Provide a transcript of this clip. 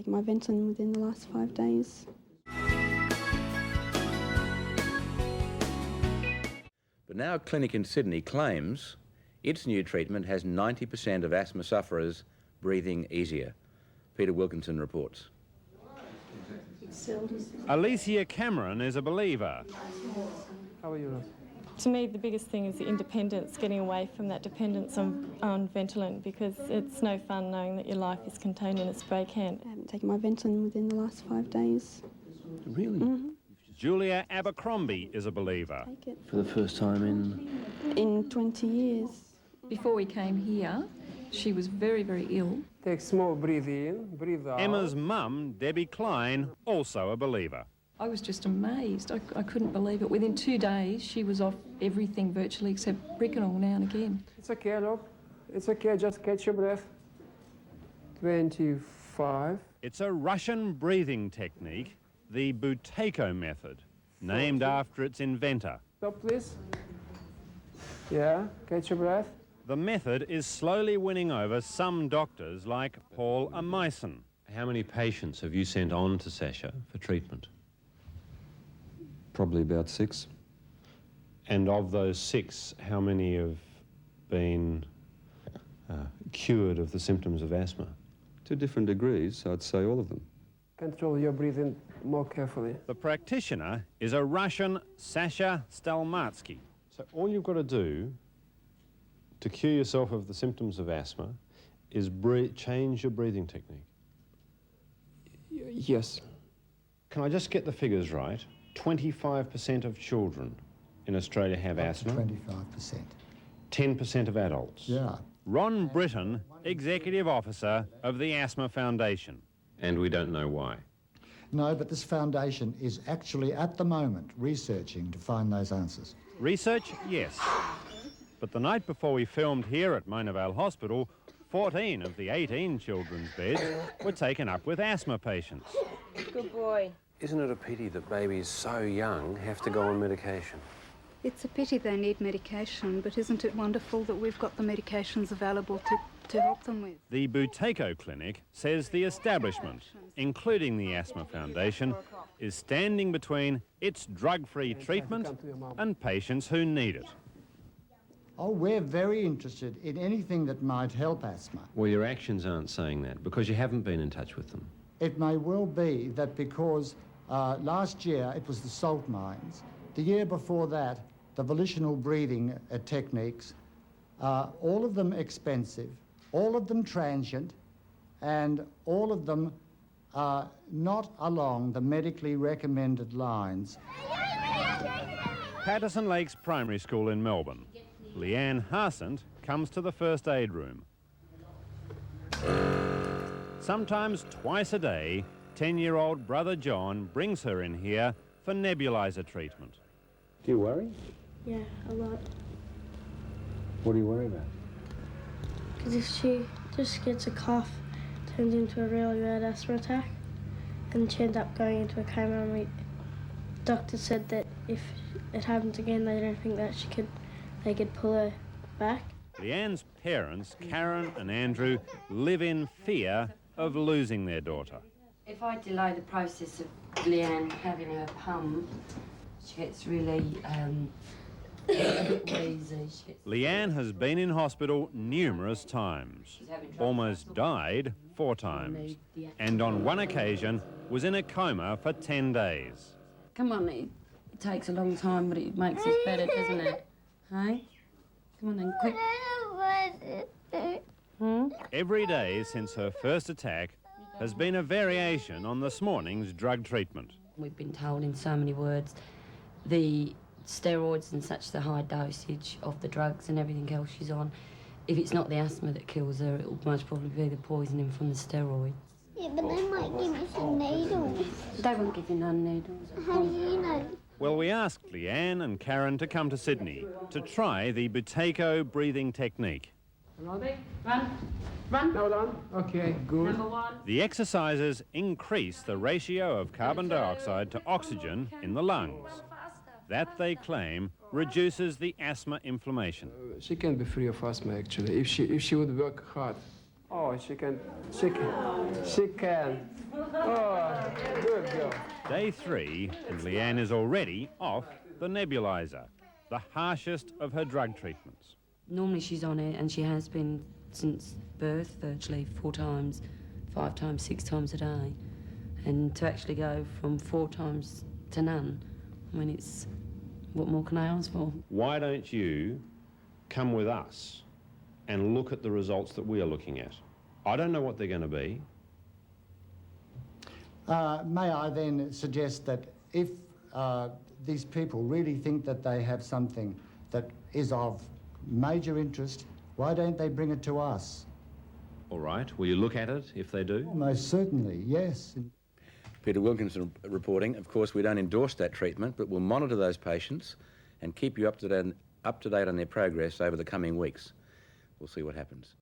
taken my Ventolin within the last 5 days. But now a clinic in Sydney claims its new treatment has 90% of asthma sufferers breathing easier. Peter Wilkinson reports. Alicia Cameron is a believer. How are you? To me, the biggest thing is the independence, getting away from that dependence on Ventolin, because it's no fun knowing that your life is contained in a spray can. I haven't taken my Ventolin within the last 5 days. Really? Mm-hmm. Julia Abercrombie is a believer. Take it. For the first time In 20 years. Before we came here, she was very, very ill. Take small breathe in, breathe out. Emma's mum, Debbie Klein, also a believer. I was just amazed. I couldn't believe it. Within 2 days, she was off everything virtually except Bricanol now and again. It's okay, look. It's okay, just catch your breath. 25. It's a Russian breathing technique, the Buteyko method, named after its inventor. Stop, please. Yeah, catch your breath. The method is slowly winning over some doctors like Paul Amison. How many patients have you sent on to Sasha for treatment? Probably about 6. And of those 6, how many have been cured of the symptoms of asthma? To different degrees, I'd say all of them. Control your breathing more carefully. The practitioner is a Russian Sasha Stalmatsky. So all you've got to do to cure yourself of the symptoms of asthma is change your breathing technique. Yes. Can I just get the figures right? 25% of children in Australia have asthma. 25%. 10% of adults. Yeah. Ron Britton, Executive Officer of the Asthma Foundation. And we don't know why. No, but this foundation is actually at the moment researching to find those answers. Research, yes. But the night before we filmed here at Mona Vale Hospital, 14 of the 18 children's beds were taken up with asthma patients. Good boy. Isn't it a pity that babies so young have to go on medication? It's a pity they need medication, but isn't it wonderful that we've got the medications available to help them with? The Buteyko Clinic says the establishment, including the Asthma Foundation, is standing between its drug-free treatment and patients who need it. Oh, we're very interested in anything that might help asthma. Well, your actions aren't saying that because you haven't been in touch with them. It may well be that because last year it was the salt mines, the year before that the volitional breathing techniques, all of them expensive, all of them transient, and all of them not along the medically recommended lines. Patterson Lakes Primary School in Melbourne. Leanne Harsent comes to the first aid room. Sometimes twice a day, 10-year-old brother John brings her in here for nebulizer treatment. Do you worry? Yeah, a lot. What do you worry about? Because if she just gets a cough, turns into a really bad asthma attack, and she ends up going into a coma, and the doctor said that if it happens again, they don't think that they could pull her back. Leanne's parents, Karen and Andrew, live in fear of losing their daughter. If I delay the process of Leanne having her pump, she gets really a bit wheezy. Leanne has been in hospital numerous times, almost died 4 times, and on one occasion was in a coma for 10 days. Come on, it takes a long time, but it makes us better, doesn't it? Hey? Come on then, quick. Every day since her first attack has been a variation on this morning's drug treatment. We've been told in so many words, the steroids and such, the high dosage of the drugs and everything else she's on, if it's not the asthma that kills her, it'll most probably be the poisoning from the steroids. Yeah, but they might give you some needles. They won't give you none needles. How do you know? Well, we asked Leanne and Karen to come to Sydney to try the Buteyko breathing technique. Robbie, run. Run. Hold on. Okay, good. Number 1. The exercises increase the ratio of carbon dioxide to oxygen in the lungs. That, they claim, reduces the asthma inflammation. She can be free of asthma, actually, if she would work hard Oh, she can. Oh, good girl. Day 3, and Leanne is already off the nebuliser, the harshest of her drug treatments. Normally she's on it, and she has been since birth, virtually 4 times, 5 times, 6 times a day. And to actually go from 4 times to none, I mean, it's... what more can I ask for? Why don't you come with us and look at the results that we are looking at? I don't know what they're going to be. May I then suggest that if these people really think that they have something that is of major interest, why don't they bring it to us? All right. Will you look at it if they do? Most certainly, yes. Peter Wilkinson reporting. Of course, we don't endorse that treatment, but we'll monitor those patients and keep you up to date on their progress over the coming weeks. We'll see what happens.